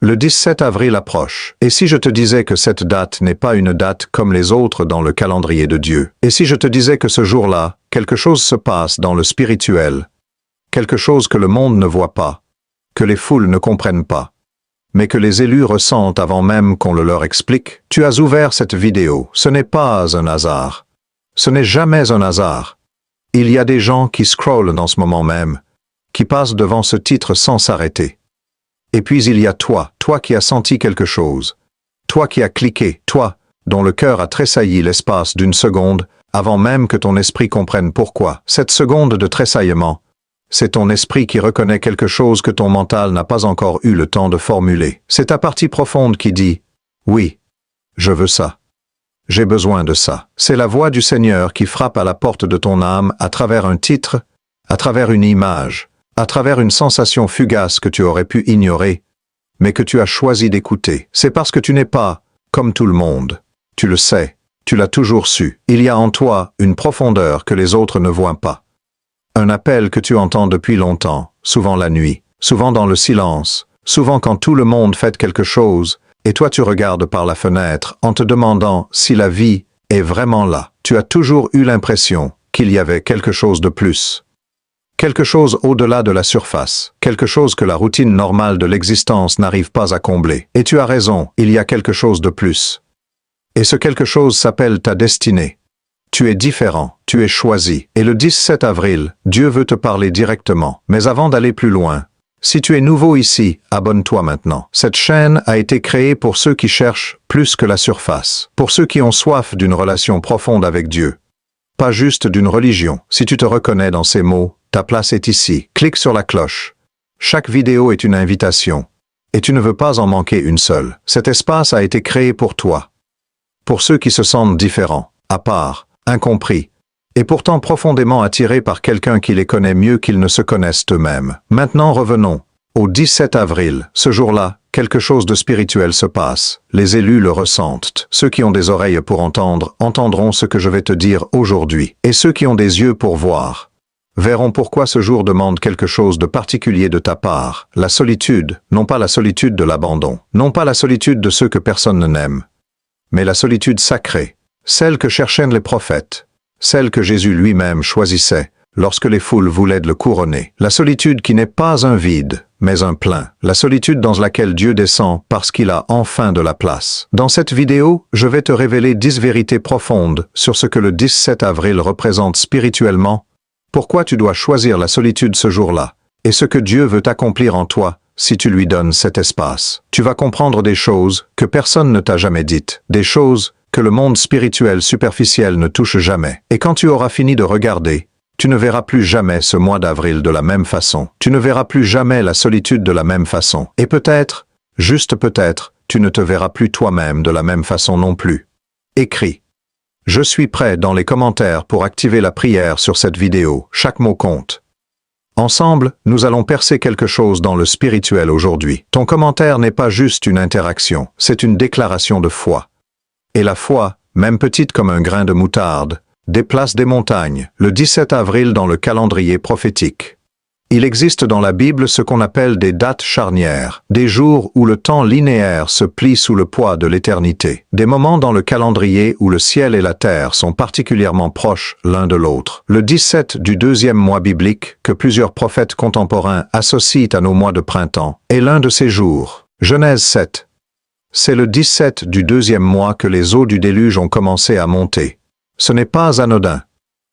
Le 17 avril approche. Et si je te disais que cette date n'est pas une date comme les autres dans le calendrier de Dieu? Et si je te disais que ce jour-là, quelque chose se passe dans le spirituel? Quelque chose que le monde ne voit pas, que les foules ne comprennent pas, mais que les élus ressentent avant même qu'on le leur explique? Tu as ouvert cette vidéo. Ce n'est pas un hasard. Ce n'est jamais un hasard. Il y a des gens qui scrollent dans ce moment même, qui passent devant ce titre sans s'arrêter. Et puis il y a toi qui as senti quelque chose, toi qui as cliqué, toi, dont le cœur a tressailli l'espace d'une seconde, avant même que ton esprit comprenne pourquoi. Cette seconde de tressaillement, c'est ton esprit qui reconnaît quelque chose que ton mental n'a pas encore eu le temps de formuler. C'est ta partie profonde qui dit « Oui, je veux ça. J'ai besoin de ça. » C'est la voix du Seigneur qui frappe à la porte de ton âme à travers un titre, à travers une image, à travers une sensation fugace que tu aurais pu ignorer, mais que tu as choisi d'écouter. C'est parce que tu n'es pas comme tout le monde. Tu le sais, tu l'as toujours su. Il y a en toi une profondeur que les autres ne voient pas. Un appel que tu entends depuis longtemps, souvent la nuit, souvent dans le silence, souvent quand tout le monde fait quelque chose, et toi tu regardes par la fenêtre en te demandant si la vie est vraiment là. Tu as toujours eu l'impression qu'il y avait quelque chose de plus. Quelque chose au-delà de la surface, quelque chose que la routine normale de l'existence n'arrive pas à combler. Et tu as raison, il y a quelque chose de plus. Et ce quelque chose s'appelle ta destinée. Tu es différent, tu es choisi. Et le 17 avril, Dieu veut te parler directement. Mais avant d'aller plus loin, si tu es nouveau ici, abonne-toi maintenant. Cette chaîne a été créée pour ceux qui cherchent plus que la surface, pour ceux qui ont soif d'une relation profonde avec Dieu. Pas juste d'une religion. Si tu te reconnais dans ces mots, ta place est ici. Clique sur la cloche. Chaque vidéo est une invitation. Et tu ne veux pas en manquer une seule. Cet espace a été créé pour toi. Pour ceux qui se sentent différents, à part, incompris, et pourtant profondément attirés par quelqu'un qui les connaît mieux qu'ils ne se connaissent eux-mêmes. Maintenant revenons. Au 17 avril, ce jour-là, quelque chose de spirituel se passe. Les élus le ressentent. Ceux qui ont des oreilles pour entendre, entendront ce que je vais te dire aujourd'hui. Et ceux qui ont des yeux pour voir, verront pourquoi ce jour demande quelque chose de particulier de ta part. La solitude, non pas la solitude de l'abandon, non pas la solitude de ceux que personne n'aime, mais la solitude sacrée, celle que cherchaient les prophètes, celle que Jésus lui-même choisissait lorsque les foules voulaient le couronner. La solitude qui n'est pas un vide, mais un plein. La solitude dans laquelle Dieu descend parce qu'il a enfin de la place. Dans cette vidéo, je vais te révéler 10 vérités profondes sur ce que le 17 avril représente spirituellement, pourquoi tu dois choisir la solitude ce jour-là, et ce que Dieu veut accomplir en toi si tu lui donnes cet espace. Tu vas comprendre des choses que personne ne t'a jamais dites, des choses que le monde spirituel superficiel ne touche jamais. Et quand tu auras fini de regarder, tu ne verras plus jamais ce mois d'avril de la même façon. Tu ne verras plus jamais la solitude de la même façon. Et peut-être, juste peut-être, tu ne te verras plus toi-même de la même façon non plus. Écris. Je suis prêt dans les commentaires pour activer la prière sur cette vidéo. Chaque mot compte. Ensemble, nous allons percer quelque chose dans le spirituel aujourd'hui. Ton commentaire n'est pas juste une interaction, c'est une déclaration de foi. Et la foi, même petite comme un grain de moutarde, déplace des montagnes. Le 17 avril dans le calendrier prophétique. Il existe dans la Bible ce qu'on appelle des dates charnières, des jours où le temps linéaire se plie sous le poids de l'éternité, des moments dans le calendrier où le ciel et la terre sont particulièrement proches l'un de l'autre. Le 17 du deuxième mois biblique, que plusieurs prophètes contemporains associent à nos mois de printemps, est l'un de ces jours. Genèse 7. C'est le 17 du deuxième mois que les eaux du déluge ont commencé à monter. Ce n'est pas anodin.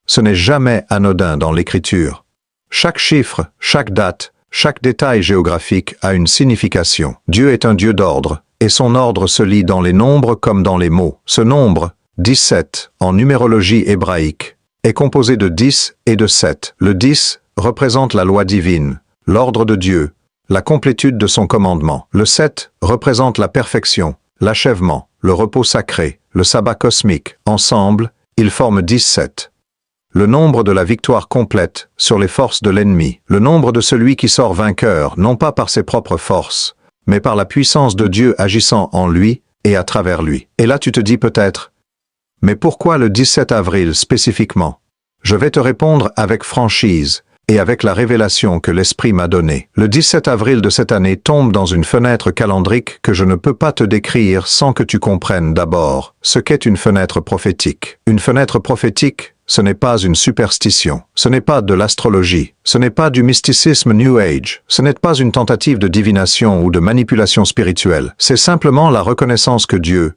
Ce n'est jamais anodin dans l'Écriture. Chaque chiffre, chaque date, chaque détail géographique a une signification. Dieu est un Dieu d'ordre, et son ordre se lit dans les nombres comme dans les mots. Ce nombre, 17, en numérologie hébraïque, est composé de 10 et de 7. Le 10 représente la loi divine, l'ordre de Dieu, la complétude de son commandement. Le 7 représente la perfection, l'achèvement, le repos sacré, le sabbat cosmique. Ensemble, ils forment 17. Le nombre de la victoire complète sur les forces de l'ennemi, le nombre de celui qui sort vainqueur, non pas par ses propres forces, mais par la puissance de Dieu agissant en lui et à travers lui. Et là tu te dis peut-être, mais pourquoi le 17 avril spécifiquement? Je vais te répondre avec franchise, et avec la révélation que l'Esprit m'a donnée. Le 17 avril de cette année tombe dans une fenêtre calendrique que je ne peux pas te décrire sans que tu comprennes d'abord ce qu'est une fenêtre prophétique. Une fenêtre prophétique, ce n'est pas une superstition, ce n'est pas de l'astrologie, ce n'est pas du mysticisme New Age, ce n'est pas une tentative de divination ou de manipulation spirituelle. C'est simplement la reconnaissance que Dieu,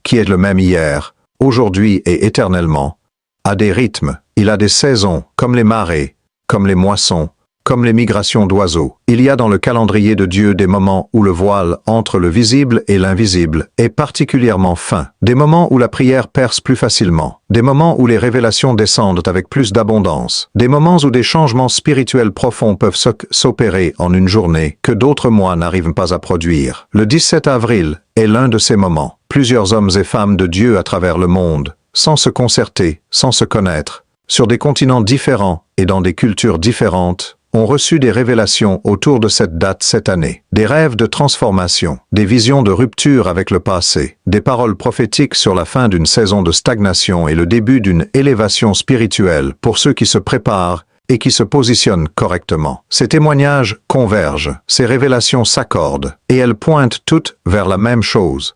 qui est le même hier, aujourd'hui et éternellement, a des rythmes, il a des saisons, comme les marées, comme les moissons, comme les migrations d'oiseaux. Il y a dans le calendrier de Dieu des moments où le voile entre le visible et l'invisible est particulièrement fin, des moments où la prière perce plus facilement, des moments où les révélations descendent avec plus d'abondance, des moments où des changements spirituels profonds peuvent s'opérer en une journée que d'autres mois n'arrivent pas à produire. Le 17 avril est l'un de ces moments. Plusieurs hommes et femmes de Dieu à travers le monde, sans se concerter, sans se connaître, sur des continents différents et dans des cultures différentes, ont reçu des révélations autour de cette date cette année. Des rêves de transformation, des visions de rupture avec le passé, des paroles prophétiques sur la fin d'une saison de stagnation et le début d'une élévation spirituelle pour ceux qui se préparent et qui se positionnent correctement. Ces témoignages convergent, ces révélations s'accordent, et elles pointent toutes vers la même chose.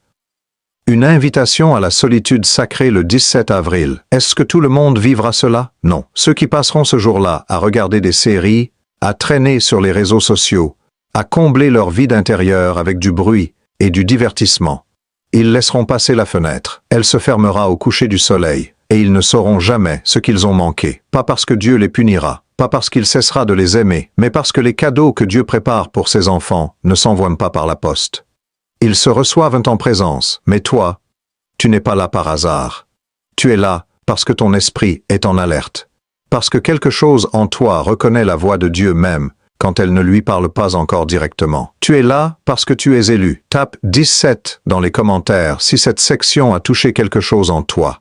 Une invitation à la solitude sacrée le 17 avril. Est-ce que tout le monde vivra cela? Non. Ceux qui passeront ce jour-là à regarder des séries, à traîner sur les réseaux sociaux, à combler leur vide intérieur avec du bruit et du divertissement. Ils laisseront passer la fenêtre. Elle se fermera au coucher du soleil, et ils ne sauront jamais ce qu'ils ont manqué. Pas parce que Dieu les punira, pas parce qu'il cessera de les aimer, mais parce que les cadeaux que Dieu prépare pour ses enfants ne s'envoient pas par la poste. Ils se reçoivent en présence, mais toi, tu n'es pas là par hasard. Tu es là parce que ton esprit est en alerte. Parce que quelque chose en toi reconnaît la voix de Dieu même, quand elle ne lui parle pas encore directement. Tu es là parce que tu es élu. Tape 17 dans les commentaires si cette section a touché quelque chose en toi.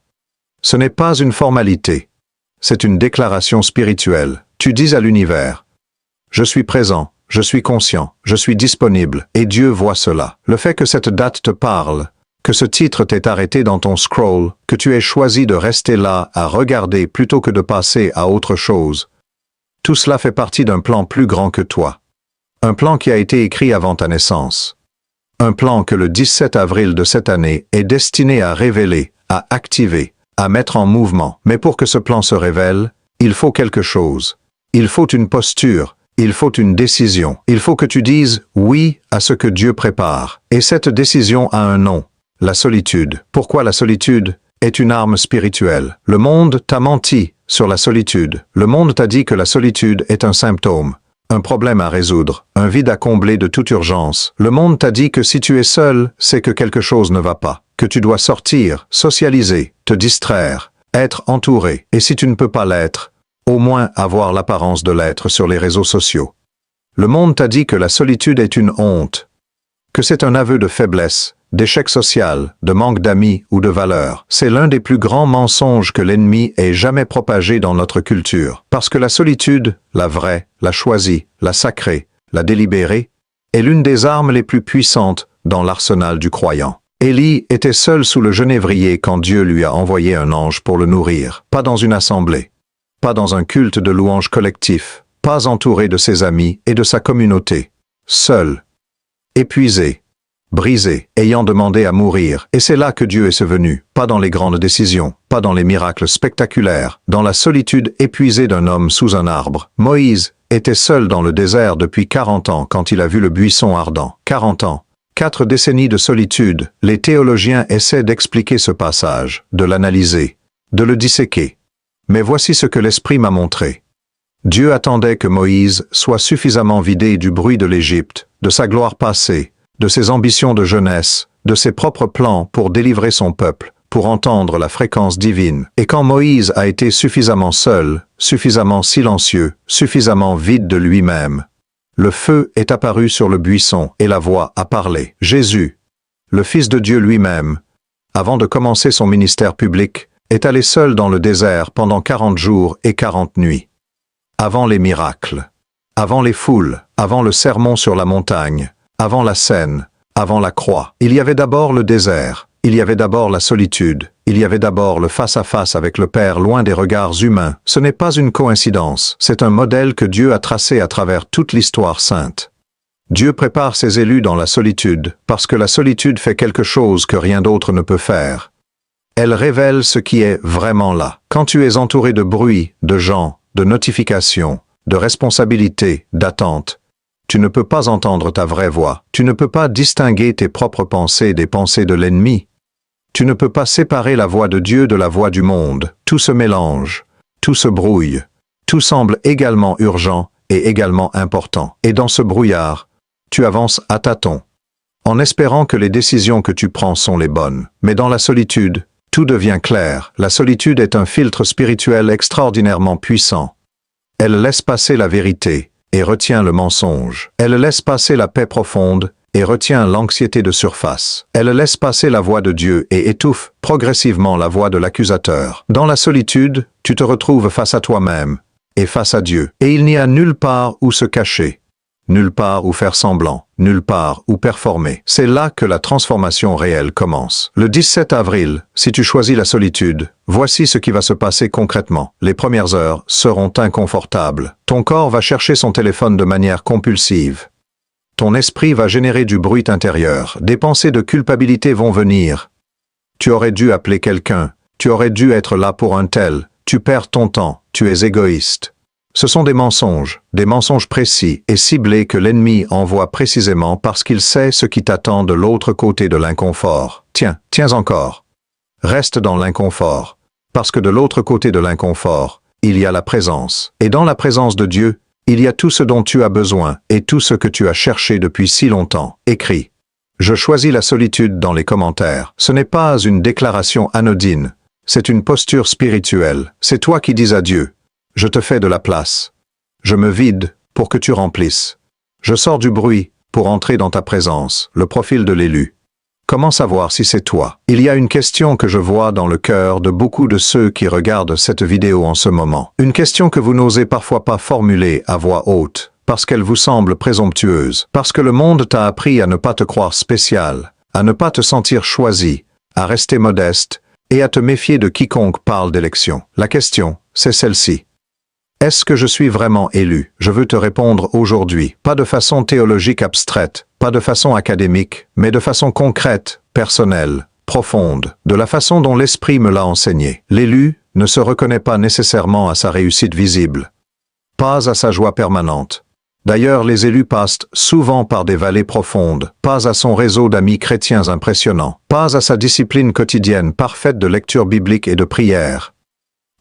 Ce n'est pas une formalité. C'est une déclaration spirituelle. Tu dis à l'univers, « Je suis présent. Je suis conscient, je suis disponible, et Dieu voit cela. Le fait que cette date te parle, que ce titre t'ait arrêté dans ton scroll, que tu aies choisi de rester là à regarder plutôt que de passer à autre chose, tout cela fait partie d'un plan plus grand que toi. Un plan qui a été écrit avant ta naissance. Un plan que le 17 avril de cette année est destiné à révéler, à activer, à mettre en mouvement. Mais pour que ce plan se révèle, il faut quelque chose. Il faut une posture. Il faut une décision. Il faut que tu dises oui à ce que Dieu prépare. Et cette décision a un nom, la solitude. Pourquoi la solitude est une arme spirituelle? Le monde t'a menti sur la solitude. Le monde t'a dit que la solitude est un symptôme, un problème à résoudre, un vide à combler de toute urgence. Le monde t'a dit que si tu es seul, c'est que quelque chose ne va pas, que tu dois sortir, socialiser, te distraire, être entouré. Et si tu ne peux pas l'être, au moins avoir l'apparence de l'être sur les réseaux sociaux. Le monde t'a dit que la solitude est une honte, que c'est un aveu de faiblesse, d'échec social, de manque d'amis ou de valeurs. C'est l'un des plus grands mensonges que l'ennemi ait jamais propagé dans notre culture. Parce que la solitude, la vraie, la choisie, la sacrée, la délibérée, est l'une des armes les plus puissantes dans l'arsenal du croyant. Élie était seul sous le genévrier quand Dieu lui a envoyé un ange pour le nourrir, pas dans une assemblée. Pas dans un culte de louange collectif, pas entouré de ses amis et de sa communauté, seul, épuisé, brisé, ayant demandé à mourir, et c'est là que Dieu est venu, pas dans les grandes décisions, pas dans les miracles spectaculaires, dans la solitude épuisée d'un homme sous un arbre. Moïse était seul dans le désert depuis 40 ans quand il a vu le buisson ardent. 40 ans, 4 décennies de solitude. Les théologiens essaient d'expliquer ce passage, de l'analyser, de le disséquer. Mais voici ce que l'Esprit m'a montré. Dieu attendait que Moïse soit suffisamment vidé du bruit de l'Égypte, de sa gloire passée, de ses ambitions de jeunesse, de ses propres plans pour délivrer son peuple, pour entendre la fréquence divine. Et quand Moïse a été suffisamment seul, suffisamment silencieux, suffisamment vide de lui-même, le feu est apparu sur le buisson et la voix a parlé. Jésus, le Fils de Dieu lui-même, avant de commencer son ministère public, est allé seul dans le désert pendant 40 jours et 40 nuits. Avant les miracles, avant les foules, avant le sermon sur la montagne, avant la scène, avant la croix, il y avait d'abord le désert, il y avait d'abord la solitude, Il y avait d'abord le face-à-face avec le Père loin des regards humains. Ce n'est pas une coïncidence, c'est un modèle que Dieu a tracé à travers toute l'histoire sainte. Dieu prépare ses élus dans la solitude, parce que la solitude fait quelque chose que rien d'autre ne peut faire. Elle révèle ce qui est vraiment là. Quand tu es entouré de bruit, de gens, de notifications, de responsabilités, d'attentes, tu ne peux pas entendre ta vraie voix. Tu ne peux pas distinguer tes propres pensées des pensées de l'ennemi. Tu ne peux pas séparer la voix de Dieu de la voix du monde. Tout se mélange, tout se brouille, tout semble également urgent et également important. Et dans ce brouillard, tu avances à tâtons, en espérant que les décisions que tu prends sont les bonnes. Mais dans la solitude, tout devient clair. La solitude est un filtre spirituel extraordinairement puissant. Elle laisse passer la vérité et retient le mensonge. Elle laisse passer la paix profonde et retient l'anxiété de surface. Elle laisse passer la voix de Dieu et étouffe progressivement la voix de l'accusateur. Dans la solitude, tu te retrouves face à toi-même et face à Dieu. Et il n'y a nulle part où se cacher, nulle part où faire semblant, nulle part où performer. C'est là que la transformation réelle commence. Le 17 avril, si tu choisis la solitude, voici ce qui va se passer concrètement. Les premières heures seront inconfortables. Ton corps va chercher son téléphone de manière compulsive. Ton esprit va générer du bruit intérieur. Des pensées de culpabilité vont venir. Tu aurais dû appeler quelqu'un. Tu aurais dû être là pour un tel. Tu perds ton temps. Tu es égoïste. Ce sont des mensonges précis et ciblés que l'ennemi envoie précisément parce qu'il sait ce qui t'attend de l'autre côté de l'inconfort. Tiens encore. Reste dans l'inconfort. Parce que de l'autre côté de l'inconfort, il y a la présence. Et dans la présence de Dieu, il y a tout ce dont tu as besoin et tout ce que tu as cherché depuis si longtemps. Écris. Je choisis la solitude dans les commentaires. Ce n'est pas une déclaration anodine. C'est une posture spirituelle. C'est toi qui dis à Dieu. Je te fais de la place. Je me vide pour que tu remplisses. Je sors du bruit pour entrer dans ta présence. Le profil de l'élu. Comment savoir si c'est toi? Il y a une question que je vois dans le cœur de beaucoup de ceux qui regardent cette vidéo en ce moment. Une question que vous n'osez parfois pas formuler à voix haute, parce qu'elle vous semble présomptueuse, parce que le monde t'a appris à ne pas te croire spécial, à ne pas te sentir choisi, à rester modeste et à te méfier de quiconque parle d'élection. La question, c'est celle-ci. Est-ce que je suis vraiment élu? Je veux te répondre aujourd'hui, pas de façon théologique abstraite, pas de façon académique, mais de façon concrète, personnelle, profonde, de la façon dont l'Esprit me l'a enseigné. L'élu ne se reconnaît pas nécessairement à sa réussite visible, pas à sa joie permanente. D'ailleurs, les élus passent souvent par des vallées profondes, pas à son réseau d'amis chrétiens impressionnants, pas à sa discipline quotidienne parfaite de lecture biblique et de prière,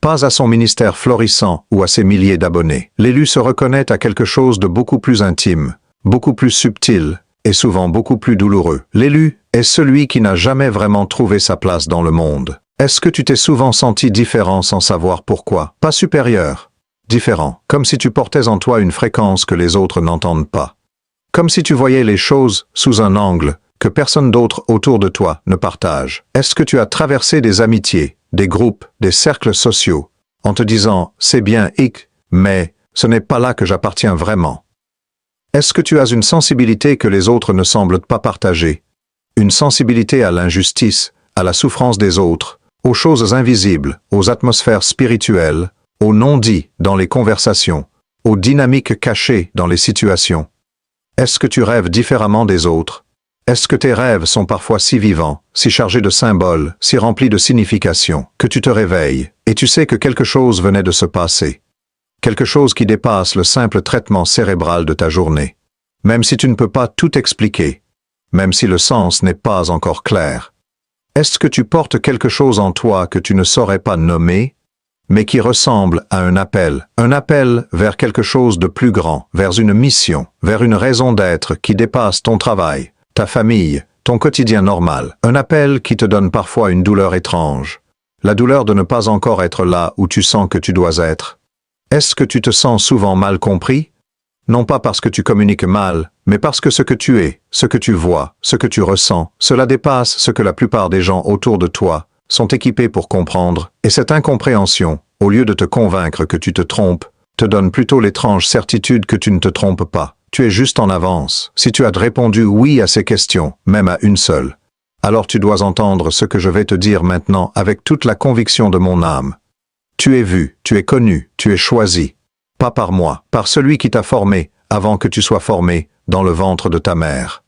pas à son ministère florissant ou à ses milliers d'abonnés. L'élu se reconnaît à quelque chose de beaucoup plus intime, beaucoup plus subtil et souvent beaucoup plus douloureux. L'élu est celui qui n'a jamais vraiment trouvé sa place dans le monde. Est-ce que tu t'es souvent senti différent sans savoir pourquoi? Pas supérieur, différent, comme si tu portais en toi une fréquence que les autres n'entendent pas. Comme si tu voyais les choses sous un angle que personne d'autre autour de toi ne partage. Est-ce que tu as traversé des amitiés, des groupes, des cercles sociaux, en te disant « c'est bien hic, mais ce n'est pas là que j'appartiens vraiment ». Est-ce que tu as une sensibilité que les autres ne semblent pas partager? Une sensibilité à l'injustice, à la souffrance des autres, aux choses invisibles, aux atmosphères spirituelles, aux non-dits dans les conversations, aux dynamiques cachées dans les situations? Est-ce que tu rêves différemment des autres? Est-ce que tes rêves sont parfois si vivants, si chargés de symboles, si remplis de significations, que tu te réveilles, et tu sais que quelque chose venait de se passer? Quelque chose qui dépasse le simple traitement cérébral de ta journée. Même si tu ne peux pas tout expliquer, même si le sens n'est pas encore clair. Est-ce que tu portes quelque chose en toi que tu ne saurais pas nommer, mais qui ressemble à un appel vers quelque chose de plus grand, vers une mission, vers une raison d'être qui dépasse ton travail, ta famille, ton quotidien normal. Un appel qui te donne parfois une douleur étrange. La douleur de ne pas encore être là où tu sens que tu dois être. Est-ce que tu te sens souvent mal compris? Non pas parce que tu communiques mal, mais parce que ce que tu es, ce que tu vois, ce que tu ressens, cela dépasse ce que la plupart des gens autour de toi sont équipés pour comprendre, et cette incompréhension, au lieu de te convaincre que tu te trompes, te donne plutôt l'étrange certitude que tu ne te trompes pas. Tu es juste en avance, si tu as répondu oui à ces questions, même à une seule. Alors tu dois entendre ce que je vais te dire maintenant avec toute la conviction de mon âme. Tu es vu, tu es connu, tu es choisi. Pas par moi, par celui qui t'a formé, avant que tu sois formé, dans le ventre de ta mère.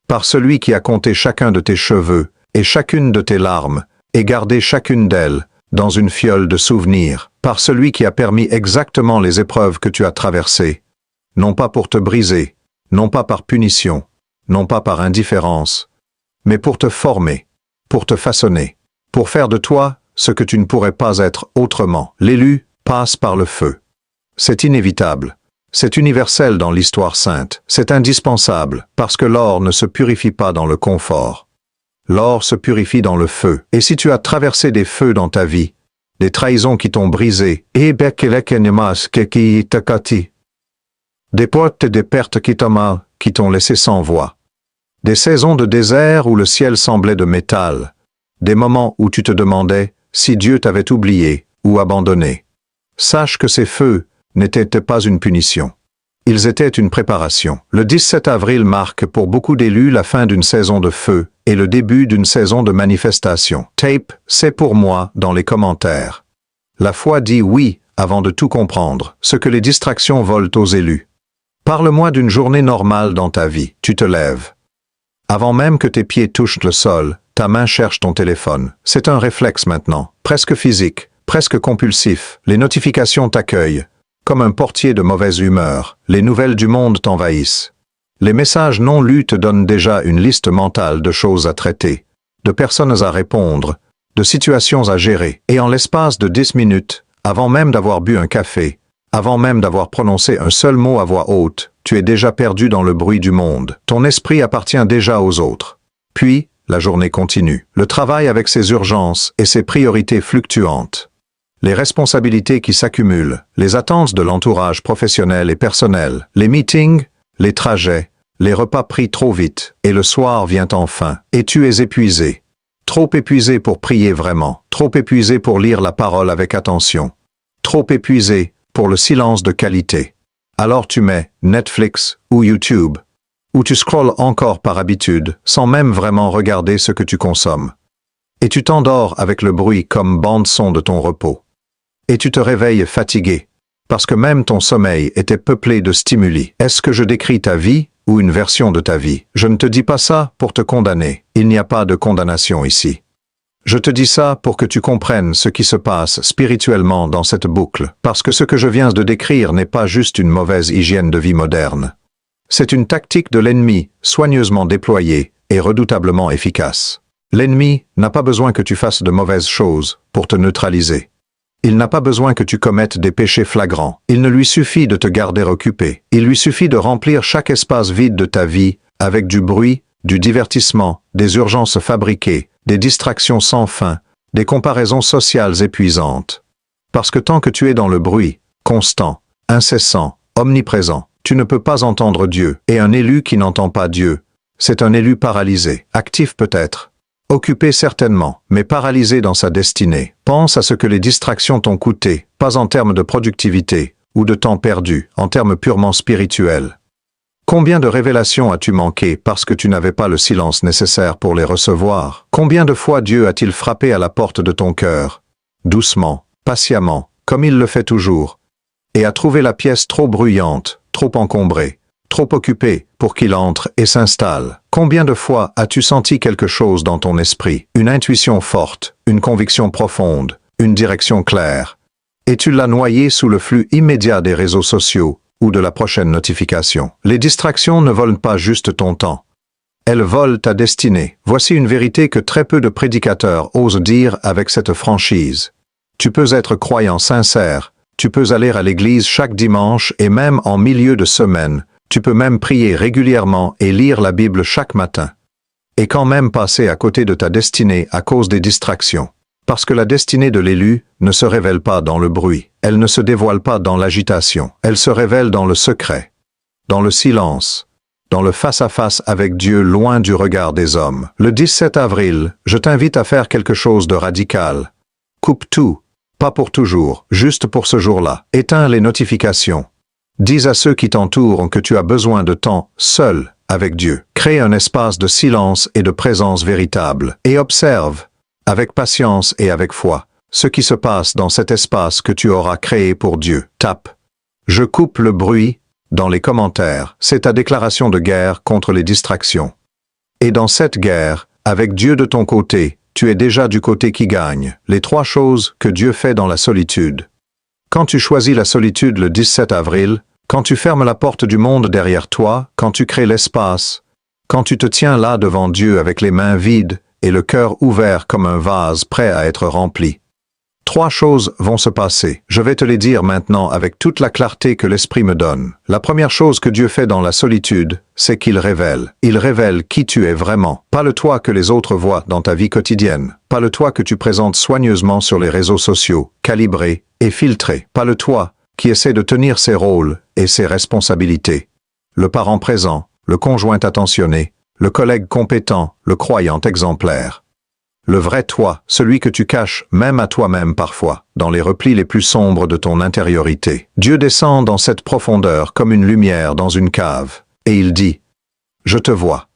Par celui qui a compté chacun de tes cheveux, et chacune de tes larmes, et gardé chacune d'elles, dans une fiole de souvenirs, par celui qui a permis exactement les épreuves que tu as traversées, non pas pour te briser, non pas par punition, non pas par indifférence, mais pour te former, pour te façonner, pour faire de toi ce que tu ne pourrais pas être autrement. L'élu passe par le feu. C'est inévitable. C'est universel dans l'histoire sainte. C'est indispensable, parce que l'or ne se purifie pas dans le confort. L'or se purifie dans le feu. Et si tu as traversé des feux dans ta vie, des trahisons qui t'ont brisé, des portes et des pertes qui t'ont laissé sans voix, des saisons de désert où le ciel semblait de métal, des moments où tu te demandais si Dieu t'avait oublié ou abandonné. Sache que ces feux n'étaient pas une punition. Ils étaient une préparation. Le 17 avril marque pour beaucoup d'élus la fin d'une saison de feu et le début d'une saison de manifestation. Tape, c'est pour moi dans les commentaires. La foi dit oui avant de tout comprendre, ce que les distractions volent aux élus. Parle-moi d'une journée normale dans ta vie. Tu te lèves. Avant même que tes pieds touchent le sol, ta main cherche ton téléphone. C'est un réflexe maintenant, presque physique, presque compulsif. Les notifications t'accueillent. Comme un portier de mauvaise humeur, les nouvelles du monde t'envahissent. Les messages non lus te donnent déjà une liste mentale de choses à traiter, de personnes à répondre, de situations à gérer. Et en l'espace de 10 minutes, avant même d'avoir bu un café, avant même d'avoir prononcé un seul mot à voix haute, tu es déjà perdu dans le bruit du monde. Ton esprit appartient déjà aux autres. Puis, la journée continue. Le travail avec ses urgences et ses priorités fluctuantes. Les responsabilités qui s'accumulent, les attentes de l'entourage professionnel et personnel, les meetings, les trajets, les repas pris trop vite, et le soir vient enfin, et tu es épuisé. Trop épuisé pour prier vraiment, trop épuisé pour lire la parole avec attention, trop épuisé pour le silence de qualité. Alors tu mets Netflix ou YouTube, ou tu scrolles encore par habitude, sans même vraiment regarder ce que tu consommes. Et tu t'endors avec le bruit comme bande-son de ton repos. Et tu te réveilles fatigué, parce que même ton sommeil était peuplé de stimuli. Est-ce que je décris ta vie ou une version de ta vie? Je ne te dis pas ça pour te condamner. Il n'y a pas de condamnation ici. Je te dis ça pour que tu comprennes ce qui se passe spirituellement dans cette boucle, parce que ce que je viens de décrire n'est pas juste une mauvaise hygiène de vie moderne. C'est une tactique de l'ennemi, soigneusement déployée et redoutablement efficace. L'ennemi n'a pas besoin que tu fasses de mauvaises choses pour te neutraliser. Il n'a pas besoin que tu commettes des péchés flagrants. Il ne lui suffit de te garder occupé. Il lui suffit de remplir chaque espace vide de ta vie avec du bruit, du divertissement, des urgences fabriquées, des distractions sans fin, des comparaisons sociales épuisantes. Parce que tant que tu es dans le bruit, constant, incessant, omniprésent, tu ne peux pas entendre Dieu. Et un élu qui n'entend pas Dieu, c'est un élu paralysé, actif peut-être, occupé certainement, mais paralysé dans sa destinée. Pense à ce que les distractions t'ont coûté, pas en termes de productivité ou de temps perdu, en termes purement spirituels. Combien de révélations as-tu manqué parce que tu n'avais pas le silence nécessaire pour les recevoir? Combien de fois Dieu a-t-il frappé à la porte de ton cœur, doucement, patiemment, comme il le fait toujours, et a trouvé la pièce trop bruyante, trop encombrée, trop occupé pour qu'il entre et s'installe? Combien de fois as-tu senti quelque chose dans ton esprit, une intuition forte, une conviction profonde, une direction claire, et tu l'as noyé sous le flux immédiat des réseaux sociaux ou de la prochaine notification? Les distractions ne volent pas juste ton temps. Elles volent ta destinée. Voici une vérité que très peu de prédicateurs osent dire avec cette franchise. Tu peux être croyant sincère, tu peux aller à l'église chaque dimanche et même en milieu de semaine, tu peux même prier régulièrement et lire la Bible chaque matin. Et quand même passer à côté de ta destinée à cause des distractions. Parce que la destinée de l'élu ne se révèle pas dans le bruit, elle ne se dévoile pas dans l'agitation, elle se révèle dans le secret, dans le silence, dans le face-à-face avec Dieu loin du regard des hommes. Le 17 avril, je t'invite à faire quelque chose de radical. Coupe tout, pas pour toujours, juste pour ce jour-là. Éteins les notifications. Dis à ceux qui t'entourent que tu as besoin de temps seul avec Dieu. Crée un espace de silence et de présence véritable, et observe, avec patience et avec foi, ce qui se passe dans cet espace que tu auras créé pour Dieu. Tape. Je coupe le bruit dans les commentaires. C'est ta déclaration de guerre contre les distractions. Et dans cette guerre, avec Dieu de ton côté, tu es déjà du côté qui gagne. Les 3 choses que Dieu fait dans la solitude. Quand tu choisis la solitude le 17 avril, quand tu fermes la porte du monde derrière toi, quand tu crées l'espace, quand tu te tiens là devant Dieu avec les mains vides et le cœur ouvert comme un vase prêt à être rempli. 3 choses vont se passer. Je vais te les dire maintenant avec toute la clarté que l'Esprit me donne. La première chose que Dieu fait dans la solitude, c'est qu'il révèle. Il révèle qui tu es vraiment. Pas le toi que les autres voient dans ta vie quotidienne. Pas le toi que tu présentes soigneusement sur les réseaux sociaux, calibré et filtré. Pas le toi qui essaie de tenir ses rôles et ses responsabilités. Le parent présent, le conjoint attentionné, le collègue compétent, le croyant exemplaire. Le vrai toi, celui que tu caches même à toi-même parfois, dans les replis les plus sombres de ton intériorité. Dieu descend dans cette profondeur comme une lumière dans une cave, et il dit « Je te vois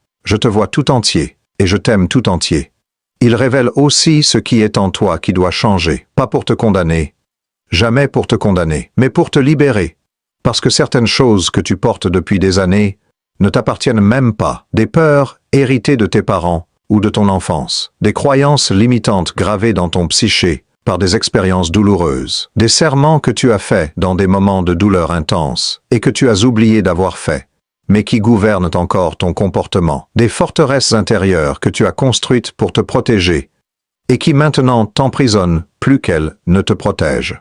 tout entier, et je t'aime tout entier. » Il révèle aussi ce qui est en toi qui doit changer, pas pour te condamner, jamais pour te condamner, mais pour te libérer, parce que certaines choses que tu portes depuis des années ne t'appartiennent même pas, des peurs héritées de tes parents, ou de ton enfance, des croyances limitantes gravées dans ton psyché par des expériences douloureuses, des serments que tu as faits dans des moments de douleur intense et que tu as oublié d'avoir fait, mais qui gouvernent encore ton comportement, des forteresses intérieures que tu as construites pour te protéger et qui maintenant t'emprisonnent plus qu'elles ne te protègent.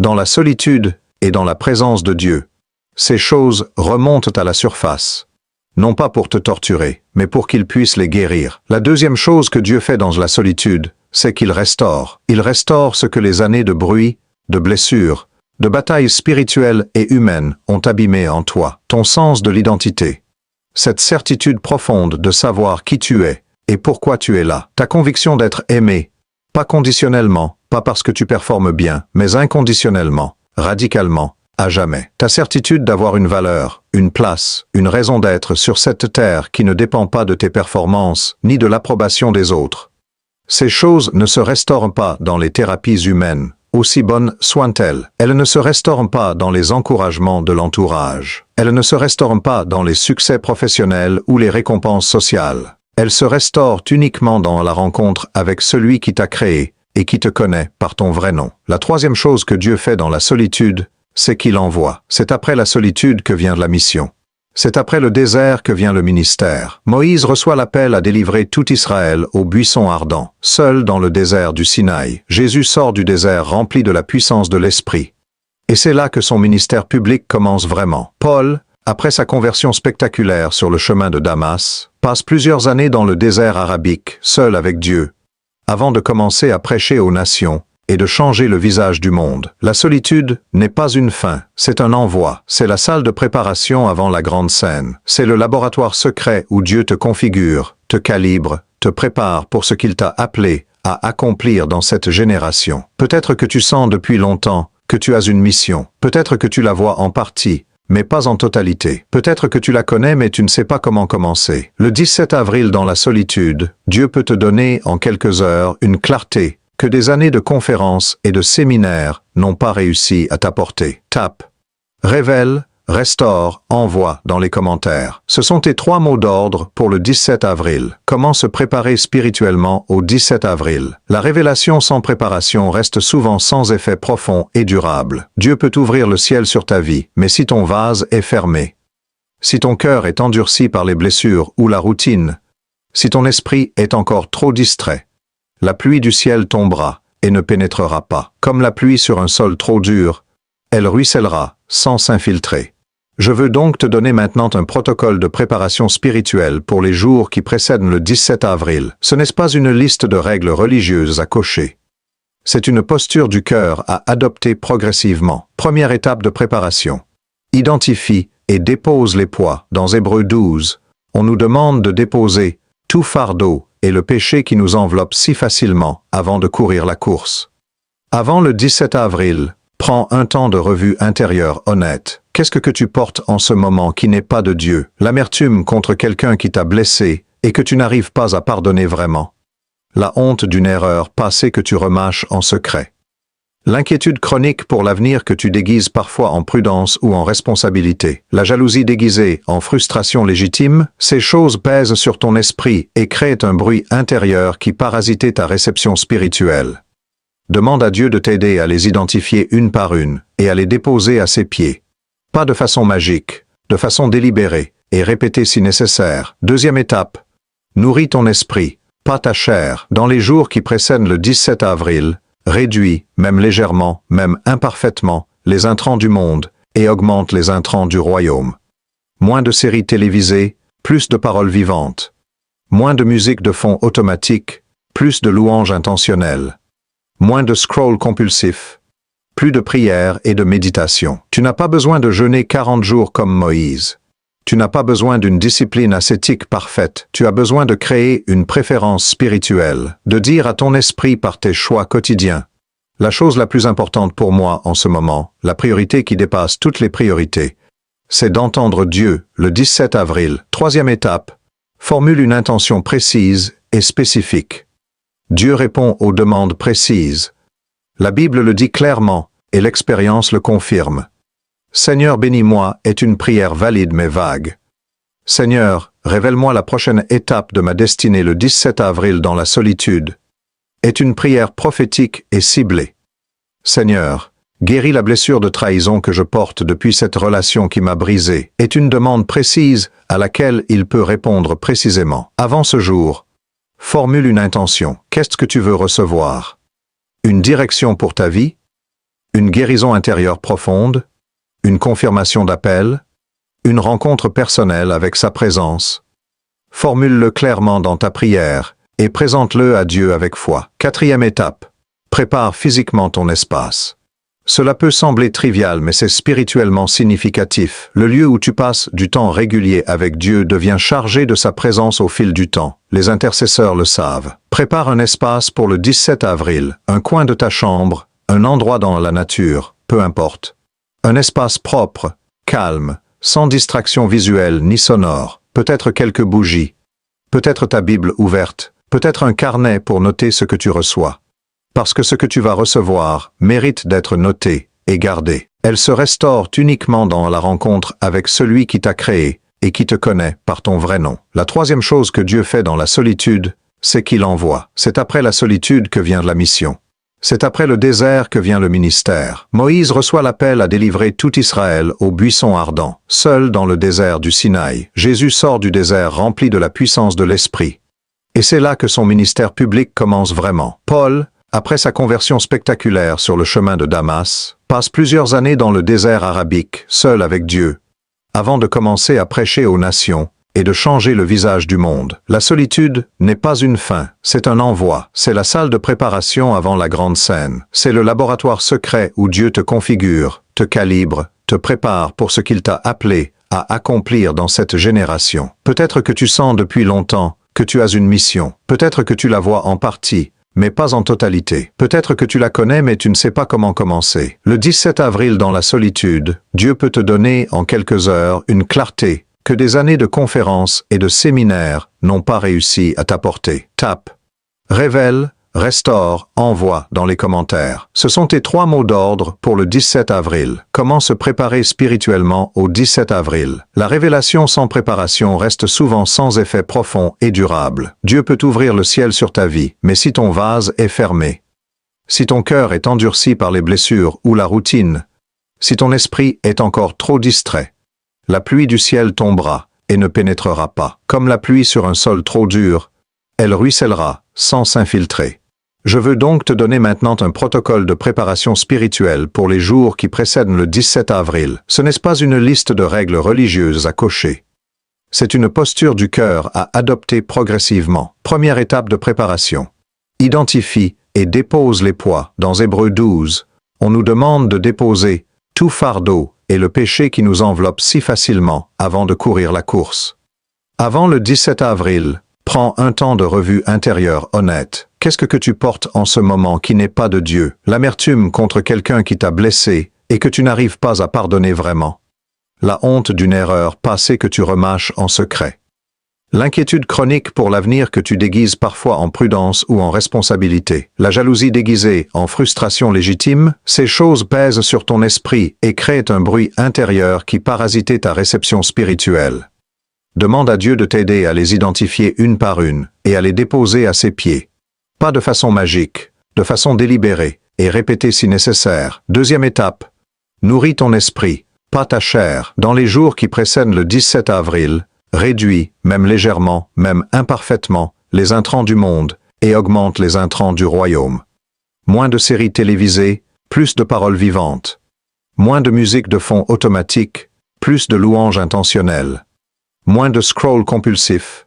Dans la solitude et dans la présence de Dieu, ces choses remontent à la surface. Non pas pour te torturer, mais pour qu'il puisse les guérir. La deuxième chose que Dieu fait dans la solitude, c'est qu'il restaure. Il restaure ce que les années de bruit, de blessures, de batailles spirituelles et humaines ont abîmé en toi, ton sens de l'identité. Cette certitude profonde de savoir qui tu es et pourquoi tu es là. Ta conviction d'être aimé, pas conditionnellement, pas parce que tu performes bien, mais inconditionnellement, radicalement, à jamais. Ta certitude d'avoir une valeur, une place, une raison d'être sur cette terre qui ne dépend pas de tes performances, ni de l'approbation des autres. Ces choses ne se restaurent pas dans les thérapies humaines, aussi bonnes soient-elles. Elles ne se restaurent pas dans les encouragements de l'entourage. Elles ne se restaurent pas dans les succès professionnels ou les récompenses sociales. Elles se restaurent uniquement dans la rencontre avec celui qui t'a créé et qui te connaît par ton vrai nom. La troisième chose que Dieu fait dans la solitude, c'est qu'il envoie. C'est après la solitude que vient la mission. C'est après le désert que vient le ministère. Moïse reçoit l'appel à délivrer tout Israël au buisson ardent, seul dans le désert du Sinaï. Jésus sort du désert rempli de la puissance de l'Esprit. Et c'est là que son ministère public commence vraiment. Paul, après sa conversion spectaculaire sur le chemin de Damas, passe plusieurs années dans le désert arabique, seul avec Dieu, avant de commencer à prêcher aux nations et de changer le visage du monde. La solitude n'est pas une fin, c'est un envoi. C'est la salle de préparation avant la grande scène. C'est le laboratoire secret où Dieu te configure, te calibre, te prépare pour ce qu'il t'a appelé à accomplir dans cette génération. Peut-être que tu sens depuis longtemps que tu as une mission. Peut-être que tu la vois en partie, mais pas en totalité. Peut-être que tu la connais, mais tu ne sais pas comment commencer. Le 17 avril dans la solitude, Dieu peut te donner en quelques heures une clarté que des années de conférences et de séminaires n'ont pas réussi à t'apporter. Tape, révèle, restaure, envoie dans les commentaires. Ce sont tes 3 mots d'ordre pour le 17 avril. Comment se préparer spirituellement au 17 avril? La révélation sans préparation reste souvent sans effet profond et durable. Dieu peut ouvrir le ciel sur ta vie, mais si ton vase est fermé, si ton cœur est endurci par les blessures ou la routine, si ton esprit est encore trop distrait, la pluie du ciel tombera et ne pénétrera pas. Comme la pluie sur un sol trop dur, elle ruissellera sans s'infiltrer. Je veux donc te donner maintenant un protocole de préparation spirituelle pour les jours qui précèdent le 17 avril. Ce n'est pas une liste de règles religieuses à cocher. C'est une posture du cœur à adopter progressivement. Première étape de préparation. Identifie et dépose les poids. Dans Hébreux 12, on nous demande de déposer tout fardeau et le péché qui nous enveloppe si facilement avant de courir la course. Avant le 17 avril, Prends un temps de revue intérieure honnête. Qu'est-ce que tu portes en ce moment qui n'est pas de Dieu? L'amertume contre quelqu'un qui t'a blessé et que tu n'arrives pas à pardonner vraiment. La honte d'une erreur passée que tu remâches en secret. L'inquiétude chronique pour l'avenir que tu déguises parfois en prudence ou en responsabilité. La jalousie déguisée en frustration légitime, ces choses pèsent sur ton esprit et créent un bruit intérieur qui parasite ta réception spirituelle. Demande à Dieu de t'aider à les identifier une par une et à les déposer à ses pieds. Pas de façon magique, de façon délibérée et répétée si nécessaire. Deuxième étape. Nourris ton esprit, pas ta chair. Dans les jours qui précèdent le 17 avril, réduis, même légèrement, même imparfaitement, les intrants du monde et augmente les intrants du royaume. Moins de séries télévisées, plus de paroles vivantes. Moins de musique de fond automatique, plus de louanges intentionnelles. Moins de scroll compulsif. Plus de prières et de méditation. Tu n'as pas besoin de jeûner 40 jours comme Moïse. Tu n'as pas besoin d'une discipline ascétique parfaite. Tu as besoin de créer une préférence spirituelle, de dire à ton esprit par tes choix quotidiens. La chose la plus importante pour moi en ce moment, la priorité qui dépasse toutes les priorités, c'est d'entendre Dieu le 17 avril. Troisième étape, formule une intention précise et spécifique. Dieu répond aux demandes précises. La Bible le dit clairement et l'expérience le confirme. Seigneur, bénis-moi est une prière valide mais vague. Seigneur, révèle-moi la prochaine étape de ma destinée le 17 avril dans la solitude est une prière prophétique et ciblée. Seigneur, guéris la blessure de trahison que je porte depuis cette relation qui m'a brisé est une demande précise à laquelle il peut répondre précisément. Avant ce jour, formule une intention. Qu'est-ce que tu veux recevoir? Une direction pour ta vie? Une guérison intérieure profonde? Une confirmation d'appel? Une rencontre personnelle avec sa présence? Formule-le clairement dans ta prière et présente-le à Dieu avec foi. Quatrième étape. Prépare physiquement ton espace. Cela peut sembler trivial, mais c'est spirituellement significatif. Le lieu où tu passes du temps régulier avec Dieu devient chargé de sa présence au fil du temps. Les intercesseurs le savent. Prépare un espace pour le 17 avril, un coin de ta chambre, un endroit dans la nature, peu importe. Un espace propre, calme, sans distraction visuelle ni sonore, peut-être quelques bougies, peut-être ta Bible ouverte, peut-être un carnet pour noter ce que tu reçois. Parce que ce que tu vas recevoir mérite d'être noté et gardé. Elle se restaure uniquement dans la rencontre avec celui qui t'a créé et qui te connaît par ton vrai nom. La troisième chose que Dieu fait dans la solitude, c'est qu'il envoie. C'est après la solitude que vient la mission. C'est après le désert que vient le ministère. Moïse reçoit l'appel à délivrer tout Israël au buisson ardent, seul dans le désert du Sinaï. Jésus sort du désert rempli de la puissance de l'Esprit. Et c'est là que son ministère public commence vraiment. Paul, après sa conversion spectaculaire sur le chemin de Damas, passe plusieurs années dans le désert arabique, seul avec Dieu, avant de commencer à prêcher aux nations et de changer le visage du monde. La solitude n'est pas une fin, c'est un envoi. C'est la salle de préparation avant la grande scène. C'est le laboratoire secret où Dieu te configure, te calibre, te prépare pour ce qu'il t'a appelé à accomplir dans cette génération. Peut-être que tu sens depuis longtemps que tu as une mission. Peut-être que tu la vois en partie, mais pas en totalité. Peut-être que tu la connais, mais tu ne sais pas comment commencer. Le 17 avril dans la solitude, Dieu peut te donner en quelques heures une clarté que des années de conférences et de séminaires n'ont pas réussi à t'apporter. Tape, révèle, restaure, envoie dans les commentaires. Ce sont tes 3 mots d'ordre pour le 17 avril. Comment se préparer spirituellement au 17 avril? La révélation sans préparation reste souvent sans effet profond et durable. Dieu peut ouvrir le ciel sur ta vie, mais si ton vase est fermé, si ton cœur est endurci par les blessures ou la routine, si ton esprit est encore trop distrait, la pluie du ciel tombera et ne pénétrera pas. Comme la pluie sur un sol trop dur, elle ruissellera sans s'infiltrer. Je veux donc te donner maintenant un protocole de préparation spirituelle pour les jours qui précèdent le 17 avril. Ce n'est pas une liste de règles religieuses à cocher. C'est une posture du cœur à adopter progressivement. Première étape de préparation. Identifie et dépose les poids. Dans Hébreux 12, on nous demande de déposer tout fardeau et le péché qui nous enveloppe si facilement avant de courir la course. Avant le 17 avril, prends un temps de revue intérieure honnête. Qu'est-ce que tu portes en ce moment qui n'est pas de Dieu? L'amertume contre quelqu'un qui t'a blessé et que tu n'arrives pas à pardonner vraiment. La honte d'une erreur passée que tu remâches en secret. L'inquiétude chronique pour l'avenir que tu déguises parfois en prudence ou en responsabilité. La jalousie déguisée en frustration légitime, ces choses pèsent sur ton esprit et créent un bruit intérieur qui parasite ta réception spirituelle. Demande à Dieu de t'aider à les identifier une par une et à les déposer à ses pieds. Pas de façon magique, de façon délibérée et répétée si nécessaire. Deuxième étape. Nourris ton esprit, pas ta chair. Dans les jours qui précèdent le 17 avril, réduis, même légèrement, même imparfaitement, les intrants du monde et augmente les intrants du royaume. Moins de séries télévisées, plus de paroles vivantes. Moins de musique de fond automatique, plus de louanges intentionnelles. Moins de scroll compulsif,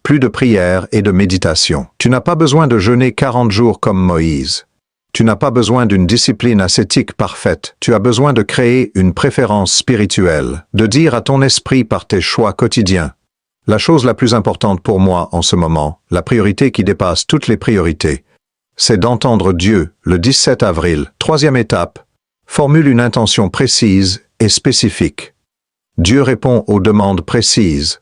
plus de prières et de méditation. Tu n'as pas besoin de jeûner 40 jours comme Moïse. Tu n'as pas besoin d'une discipline ascétique parfaite. Tu as besoin de créer une préférence spirituelle, de dire à ton esprit par tes choix quotidiens. La chose la plus importante pour moi en ce moment, la priorité qui dépasse toutes les priorités, c'est d'entendre Dieu le 17 avril. Troisième étape, formule une intention précise et spécifique. Dieu répond aux demandes précises.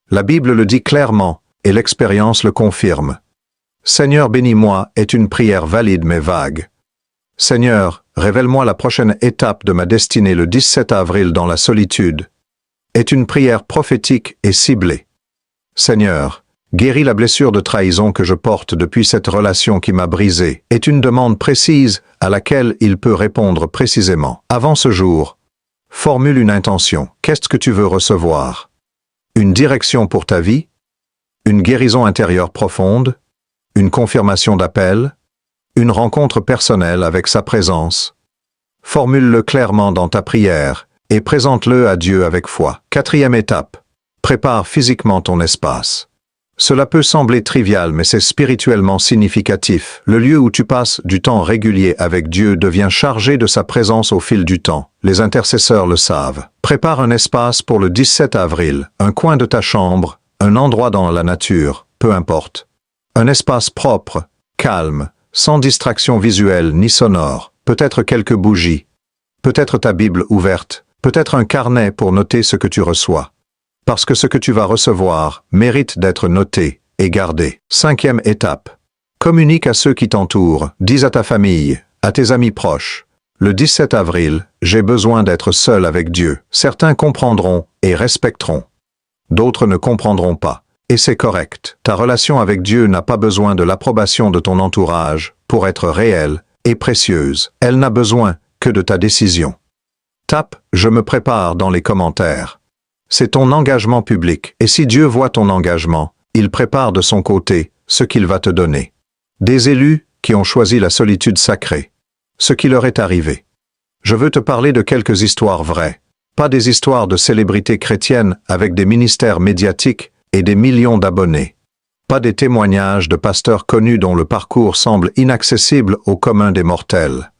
La Bible le dit clairement et l'expérience le confirme. Seigneur, bénis-moi est une prière valide mais vague. Seigneur, révèle-moi la prochaine étape de ma destinée le 17 avril dans la solitude, est une prière prophétique et ciblée. Seigneur, guéris la blessure de trahison que je porte depuis cette relation qui m'a brisé, est une demande précise à laquelle il peut répondre précisément. Avant ce jour, formule une intention. Qu'est-ce que tu veux recevoir? Une direction pour ta vie? Une guérison intérieure profonde? Une confirmation d'appel? Une rencontre personnelle avec sa présence? Formule-le clairement dans ta prière et présente-le à Dieu avec foi. Quatrième étape. Prépare physiquement ton espace. Cela peut sembler trivial, mais c'est spirituellement significatif. Le lieu où tu passes du temps régulier avec Dieu devient chargé de sa présence au fil du temps. Les intercesseurs le savent. Prépare un espace pour le 17 avril, un coin de ta chambre, un endroit dans la nature, peu importe. Un espace propre, calme, sans distraction visuelle ni sonore, peut-être quelques bougies, peut-être ta Bible ouverte, peut-être un carnet pour noter ce que tu reçois. Parce que ce que tu vas recevoir mérite d'être noté et gardé. Cinquième étape. Communique à ceux qui t'entourent, dis à ta famille, à tes amis proches. Le 17 avril, j'ai besoin d'être seul avec Dieu. Certains comprendront et respecteront. D'autres ne comprendront pas. Et c'est correct. Ta relation avec Dieu n'a pas besoin de l'approbation de ton entourage pour être réelle et précieuse. Elle n'a besoin que de ta décision. Tape « Je me prépare » dans les commentaires. C'est ton engagement public. Et si Dieu voit ton engagement, il prépare de son côté ce qu'il va te donner. Des élus qui ont choisi la solitude sacrée. Ce qui leur est arrivé. Je veux te parler de quelques histoires vraies. Pas des histoires de célébrités chrétiennes avec des ministères médiatiques et des millions d'abonnés. Pas des témoignages de pasteurs connus dont le parcours semble inaccessible au commun des mortels.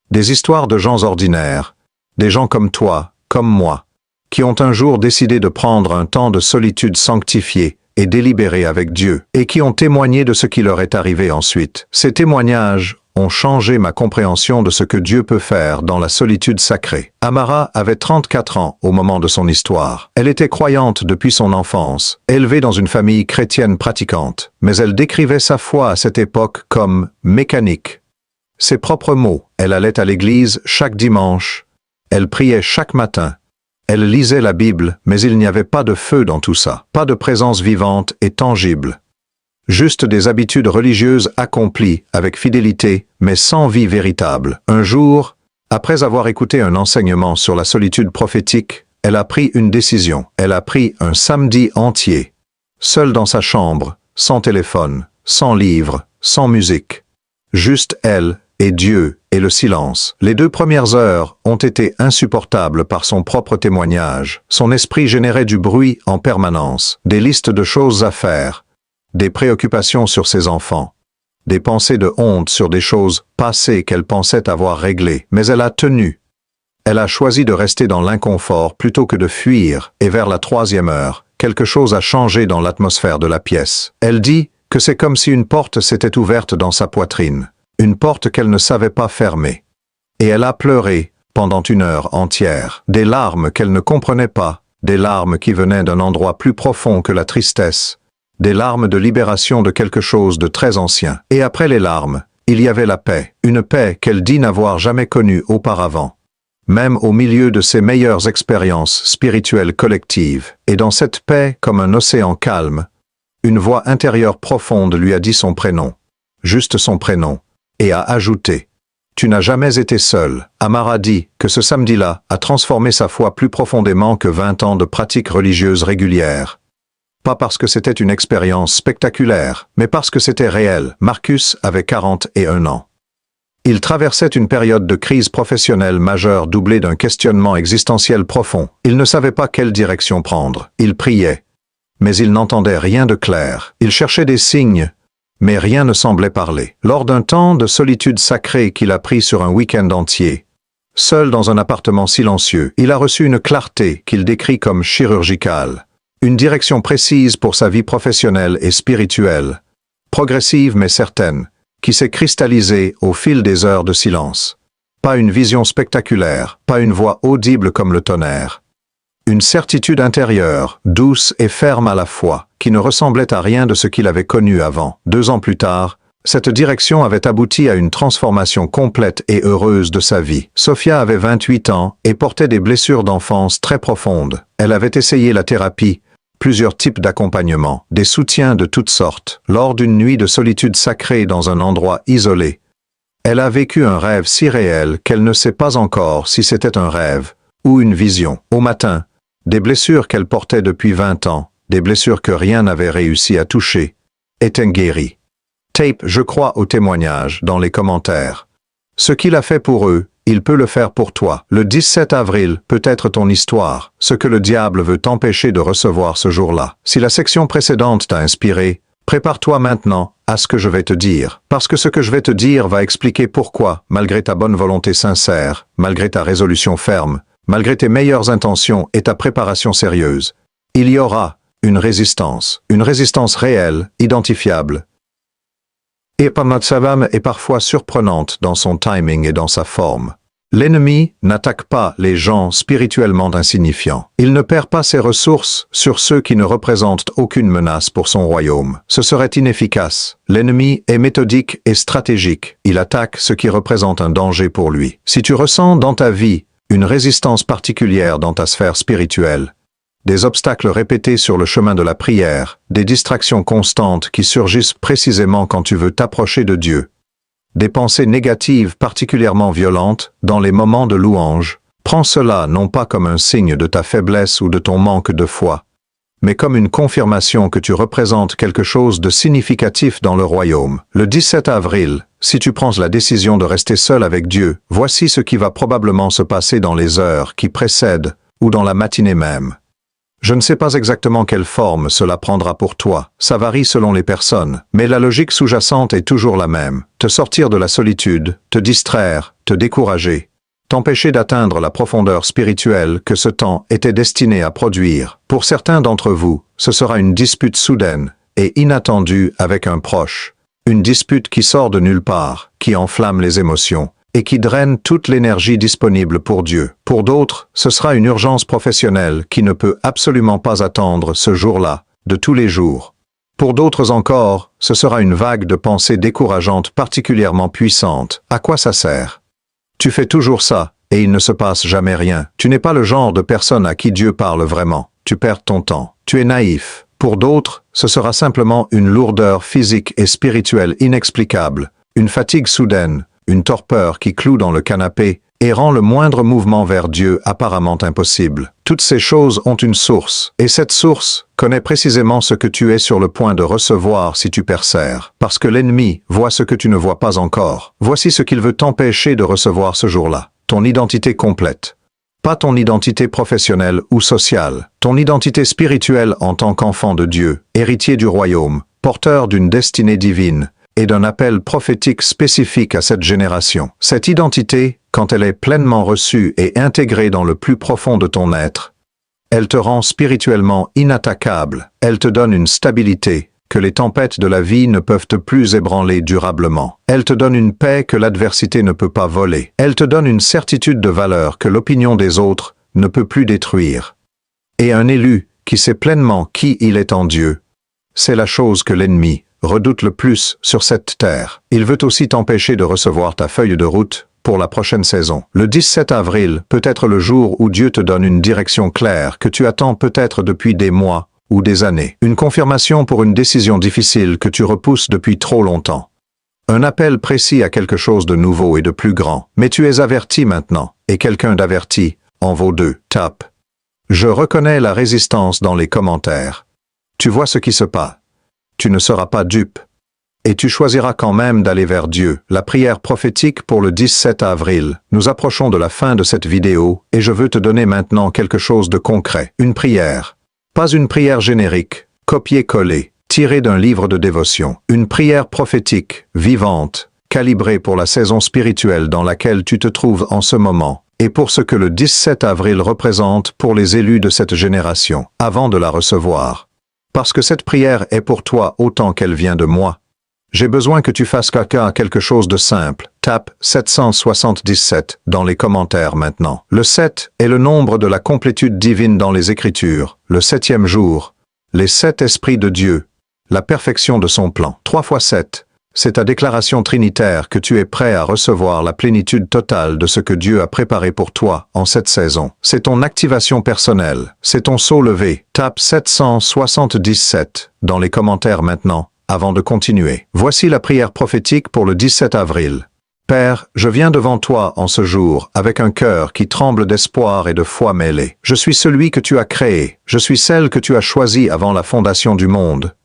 Des histoires de gens ordinaires, des gens comme toi, comme moi, qui ont un jour décidé de prendre un temps de solitude sanctifié et délibéré avec Dieu, et qui ont témoigné de ce qui leur est arrivé ensuite. Ces témoignages ont changé ma compréhension de ce que Dieu peut faire dans la solitude sacrée. Amara avait 34 ans au moment de son histoire. Elle était croyante depuis son enfance, élevée dans une famille chrétienne pratiquante, mais elle décrivait sa foi à cette époque comme « mécanique ». Ses propres mots, elle allait à l'église chaque dimanche, elle priait chaque matin, elle lisait la Bible, mais il n'y avait pas de feu dans tout ça, pas de présence vivante et tangible. Juste des habitudes religieuses accomplies avec fidélité, mais sans vie véritable. Un jour, après avoir écouté un enseignement sur la solitude prophétique, elle a pris une décision. Elle a pris un samedi entier, seule dans sa chambre, sans téléphone, sans livre, sans musique. Juste elle et Dieu et le silence. Les 2 premières heures ont été insupportables par son propre témoignage. Son esprit générait du bruit en permanence, des listes de choses à faire, des préoccupations sur ses enfants, des pensées de honte sur des choses passées qu'elle pensait avoir réglées. Mais elle a tenu. Elle a choisi de rester dans l'inconfort plutôt que de fuir, et vers la 3e heure, quelque chose a changé dans l'atmosphère de la pièce. Elle dit que c'est comme si une porte s'était ouverte dans sa poitrine, une porte qu'elle ne savait pas fermer. Et elle a pleuré, pendant 1 heure entière, des larmes qu'elle ne comprenait pas, des larmes qui venaient d'un endroit plus profond que la tristesse, des larmes de libération de quelque chose de très ancien. Et après les larmes, il y avait la paix, une paix qu'elle dit n'avoir jamais connue auparavant. Même au milieu de ses meilleures expériences spirituelles collectives, et dans cette paix comme un océan calme, une voix intérieure profonde lui a dit son prénom, juste son prénom, et a ajouté « Tu n'as jamais été seul ». Amara dit que ce samedi-là a transformé sa foi plus profondément que 20 ans de pratiques religieuses régulières. Pas parce que c'était une expérience spectaculaire, mais parce que c'était réel. Marcus avait 41 ans. Il traversait une période de crise professionnelle majeure doublée d'un questionnement existentiel profond. Il ne savait pas quelle direction prendre. Il priait, mais il n'entendait rien de clair. Il cherchait des signes, mais rien ne semblait parler. Lors d'un temps de solitude sacrée qu'il a pris sur un week-end entier, seul dans un appartement silencieux, il a reçu une clarté qu'il décrit comme chirurgicale. Une direction précise pour sa vie professionnelle et spirituelle, progressive mais certaine, qui s'est cristallisée au fil des heures de silence. Pas une vision spectaculaire, pas une voix audible comme le tonnerre. Une certitude intérieure, douce et ferme à la fois, qui ne ressemblait à rien de ce qu'il avait connu avant. 2 ans plus tard, cette direction avait abouti à une transformation complète et heureuse de sa vie. Sophia avait 28 ans et portait des blessures d'enfance très profondes. Elle avait essayé la thérapie, plusieurs types d'accompagnement, des soutiens de toutes sortes. Lors d'une nuit de solitude sacrée dans un endroit isolé, elle a vécu un rêve si réel qu'elle ne sait pas encore si c'était un rêve ou une vision. Au matin, des blessures qu'elle portait depuis 20 ans, des blessures que rien n'avait réussi à toucher, étaient guéries. Tape, je crois au témoignage dans les commentaires. Ce qu'il a fait pour eux, il peut le faire pour toi. Le 17 avril peut être ton histoire, ce que le diable veut t'empêcher de recevoir ce jour-là. Si la section précédente t'a inspiré, prépare-toi maintenant à ce que je vais te dire. Parce que ce que je vais te dire va expliquer pourquoi, malgré ta bonne volonté sincère, malgré ta résolution ferme, malgré tes meilleures intentions et ta préparation sérieuse, il y aura une résistance réelle, identifiable. Et Pamatsavam est parfois surprenante dans son timing et dans sa forme. L'ennemi n'attaque pas les gens spirituellement insignifiants. Il ne perd pas ses ressources sur ceux qui ne représentent aucune menace pour son royaume. Ce serait inefficace. L'ennemi est méthodique et stratégique. Il attaque ce qui représente un danger pour lui. Si tu ressens dans ta vie une résistance particulière dans ta sphère spirituelle, des obstacles répétés sur le chemin de la prière, des distractions constantes qui surgissent précisément quand tu veux t'approcher de Dieu, des pensées négatives particulièrement violentes dans les moments de louange, prends cela non pas comme un signe de ta faiblesse ou de ton manque de foi, mais comme une confirmation que tu représentes quelque chose de significatif dans le royaume. Le 17 avril, si tu prends la décision de rester seul avec Dieu, voici ce qui va probablement se passer dans les heures qui précèdent ou dans la matinée même. Je ne sais pas exactement quelle forme cela prendra pour toi, ça varie selon les personnes, mais la logique sous-jacente est toujours la même. Te sortir de la solitude, te distraire, te décourager, t'empêcher d'atteindre la profondeur spirituelle que ce temps était destiné à produire. Pour certains d'entre vous, ce sera une dispute soudaine et inattendue avec un proche, une dispute qui sort de nulle part, qui enflamme les émotions, et qui draine toute l'énergie disponible pour Dieu. Pour d'autres, ce sera une urgence professionnelle qui ne peut absolument pas attendre ce jour-là, de tous les jours. Pour d'autres encore, ce sera une vague de pensées décourageantes particulièrement puissante. À quoi ça sert? Tu fais toujours ça, et il ne se passe jamais rien. Tu n'es pas le genre de personne à qui Dieu parle vraiment. Tu perds ton temps. Tu es naïf. Pour d'autres, ce sera simplement une lourdeur physique et spirituelle inexplicable, une fatigue soudaine, une torpeur qui cloue dans le canapé et rend le moindre mouvement vers Dieu apparemment impossible. Toutes ces choses ont une source, et cette source connaît précisément ce que tu es sur le point de recevoir si tu persévères. Parce que l'ennemi voit ce que tu ne vois pas encore. Voici ce qu'il veut t'empêcher de recevoir ce jour-là. Ton identité complète. Pas ton identité professionnelle ou sociale. Ton identité spirituelle en tant qu'enfant de Dieu, héritier du royaume, porteur d'une destinée divine, et d'un appel prophétique spécifique à cette génération. Cette identité, quand elle est pleinement reçue et intégrée dans le plus profond de ton être, elle te rend spirituellement inattaquable, elle te donne une stabilité, que les tempêtes de la vie ne peuvent plus ébranler durablement. Elle te donne une paix que l'adversité ne peut pas voler. Elle te donne une certitude de valeur que l'opinion des autres ne peut plus détruire. Et un élu qui sait pleinement qui il est en Dieu, c'est la chose que l'ennemi redoute le plus sur cette terre. Il veut aussi t'empêcher de recevoir ta feuille de route pour la prochaine saison. Le 17 avril peut être le jour où Dieu te donne une direction claire que tu attends peut-être depuis des mois ou des années. Une confirmation pour une décision difficile que tu repousses depuis trop longtemps. Un appel précis à quelque chose de nouveau et de plus grand. Mais tu es averti maintenant, et quelqu'un d'averti en vaut deux. Tape. Je reconnais la résistance dans les commentaires. Tu vois ce qui se passe. Tu ne seras pas dupe. Et tu choisiras quand même d'aller vers Dieu. La prière prophétique pour le 17 avril. Nous approchons de la fin de cette vidéo et je veux te donner maintenant quelque chose de concret. Une prière. Pas une prière générique, copier-coller, tirée d'un livre de dévotion. Une prière prophétique, vivante, calibrée pour la saison spirituelle dans laquelle tu te trouves en ce moment, et pour ce que le 17 avril représente pour les élus de cette génération, avant de la recevoir. Parce que cette prière est pour toi autant qu'elle vient de moi. J'ai besoin que tu fasses quelque chose de simple. Tape 777 dans les commentaires maintenant. Le 7 est le nombre de la complétude divine dans les Écritures, le 7e jour, les 7 esprits de Dieu, la perfection de son plan. 3 fois 7, c'est ta déclaration trinitaire que tu es prêt à recevoir la plénitude totale de ce que Dieu a préparé pour toi en cette saison. C'est ton activation personnelle, c'est ton saut levé. Tape 777 dans les commentaires maintenant. Avant de continuer, voici la prière prophétique pour le 17 avril. Père, je viens devant toi en ce jour avec un cœur qui tremble d'espoir et de foi mêlée. Je suis celui que tu as créé, je suis celle que tu as choisie avant la fondation du monde,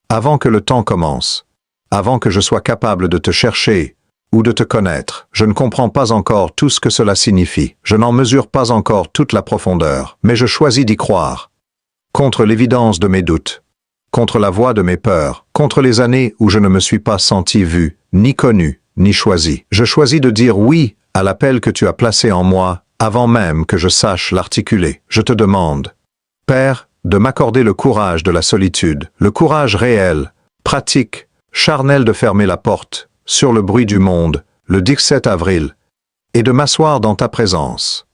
avant que le temps commence, avant que je sois capable de te chercher ou de te connaître. Je ne comprends pas encore tout ce que cela signifie, je n'en mesure pas encore toute la profondeur, mais je choisis d'y croire. Contre l'évidence de mes doutes, contre la voix de mes peurs, contre les années où je ne me suis pas senti vu, ni connu, ni choisi. Je choisis de dire oui à l'appel que tu as placé en moi, avant même que je sache l'articuler. Je te demande, Père, de m'accorder le courage de la solitude, le courage réel, pratique, charnel de fermer la porte, sur le bruit du monde, le 17 avril, et de m'asseoir dans ta présence.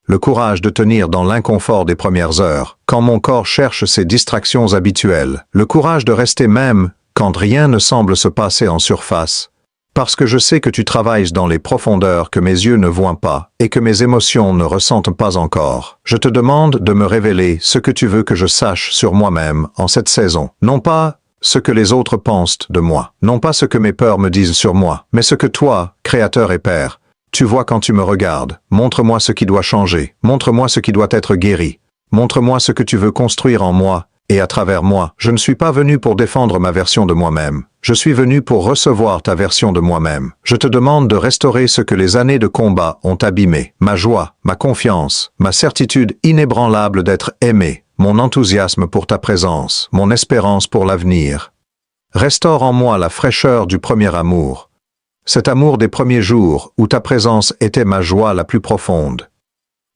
Le courage de tenir dans l'inconfort des premières heures, quand mon corps cherche ses distractions habituelles. Le courage de rester même, quand rien ne semble se passer en surface. Parce que je sais que tu travailles dans les profondeurs que mes yeux ne voient pas, et que mes émotions ne ressentent pas encore. Je te demande de me révéler ce que tu veux que je sache sur moi-même en cette saison. Non pas ce que les autres pensent de moi, non pas ce que mes peurs me disent sur moi, mais ce que toi, Créateur et Père, tu vois quand tu me regardes. Montre-moi ce qui doit changer. Montre-moi ce qui doit être guéri. Montre-moi ce que tu veux construire en moi et à travers moi. Je ne suis pas venu pour défendre ma version de moi-même. Je suis venu pour recevoir ta version de moi-même. Je te demande de restaurer ce que les années de combat ont abîmé. Ma joie, ma confiance, ma certitude inébranlable d'être aimé, mon enthousiasme pour ta présence, mon espérance pour l'avenir. Restaure en moi la fraîcheur du premier amour. Cet amour des premiers jours où ta présence était ma joie la plus profonde.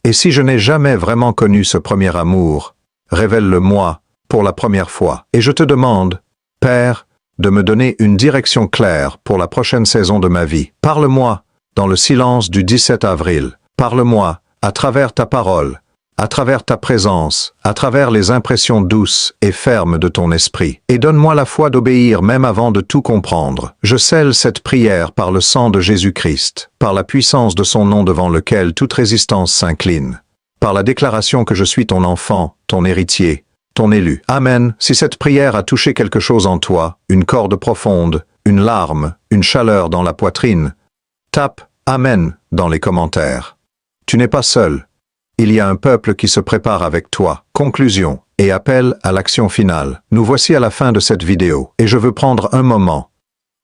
Et si je n'ai jamais vraiment connu ce premier amour, révèle-le-moi pour la première fois. Et je te demande, Père, de me donner une direction claire pour la prochaine saison de ma vie. Parle-moi dans le silence du 17 avril. Parle-moi à travers ta parole, à travers ta présence, à travers les impressions douces et fermes de ton esprit. Et donne-moi la foi d'obéir même avant de tout comprendre. Je scelle cette prière par le sang de Jésus-Christ, par la puissance de son nom devant lequel toute résistance s'incline, par la déclaration que je suis ton enfant, ton héritier, ton élu. Amen. Si cette prière a touché quelque chose en toi, une corde profonde, une larme, une chaleur dans la poitrine, tape « Amen » dans les commentaires. Tu n'es pas seul. Il y a un peuple qui se prépare avec toi. Conclusion et appel à l'action finale. Nous voici à la fin de cette vidéo et je veux prendre un moment,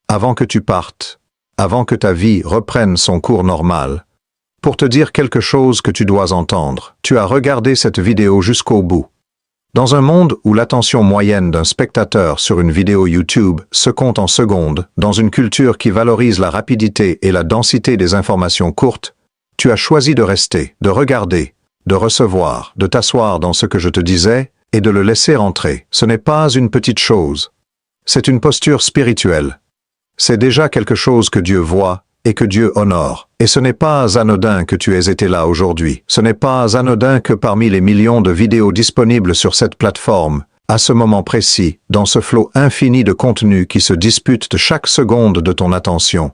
avant que tu partes, avant que ta vie reprenne son cours normal, pour te dire quelque chose que tu dois entendre. Tu as regardé cette vidéo jusqu'au bout. Dans un monde où l'attention moyenne d'un spectateur sur une vidéo YouTube se compte en secondes, dans une culture qui valorise la rapidité et la densité des informations courtes, tu as choisi de rester, de regarder, de recevoir, de t'asseoir dans ce que je te disais et de le laisser entrer. Ce n'est pas une petite chose. C'est une posture spirituelle. C'est déjà quelque chose que Dieu voit et que Dieu honore. Et ce n'est pas anodin que tu aies été là aujourd'hui. Ce n'est pas anodin que parmi les millions de vidéos disponibles sur cette plateforme, à ce moment précis, dans ce flot infini de contenu qui se dispute chaque seconde de ton attention,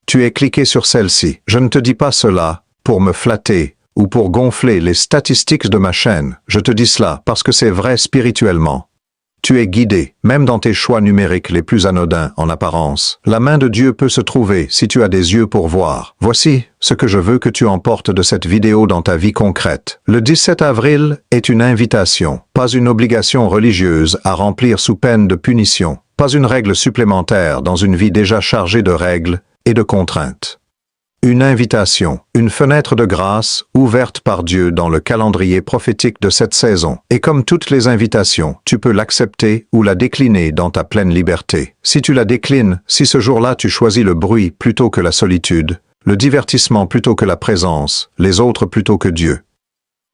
tu es cliqué sur celle-ci. Je ne te dis pas cela pour me flatter ou pour gonfler les statistiques de ma chaîne. Je te dis cela parce que c'est vrai spirituellement. Tu es guidé, même dans tes choix numériques les plus anodins en apparence. La main de Dieu peut se trouver si tu as des yeux pour voir. Voici ce que je veux que tu emportes de cette vidéo dans ta vie concrète. Le 17 avril est une invitation, pas une obligation religieuse à remplir sous peine de punition, pas une règle supplémentaire dans une vie déjà chargée de règles et de contraintes. Une invitation, une fenêtre de grâce ouverte par Dieu dans le calendrier prophétique de cette saison. Et comme toutes les invitations, tu peux l'accepter ou la décliner dans ta pleine liberté. Si tu la déclines, si ce jour-là tu choisis le bruit plutôt que la solitude, le divertissement plutôt que la présence, les autres plutôt que Dieu,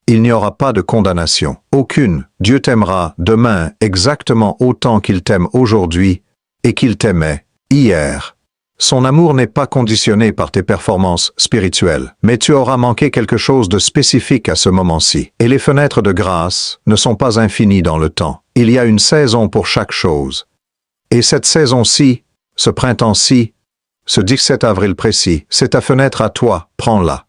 il n'y aura pas de condamnation. Aucune. Dieu t'aimera demain exactement autant qu'il t'aime aujourd'hui et qu'il t'aimait hier. Son amour n'est pas conditionné par tes performances spirituelles, mais tu auras manqué quelque chose de spécifique à ce moment-ci. Et les fenêtres de grâce ne sont pas infinies dans le temps. Il y a une saison pour chaque chose. Et cette saison-ci, ce printemps-ci, ce 17 avril précis, c'est ta fenêtre à toi, prends-la.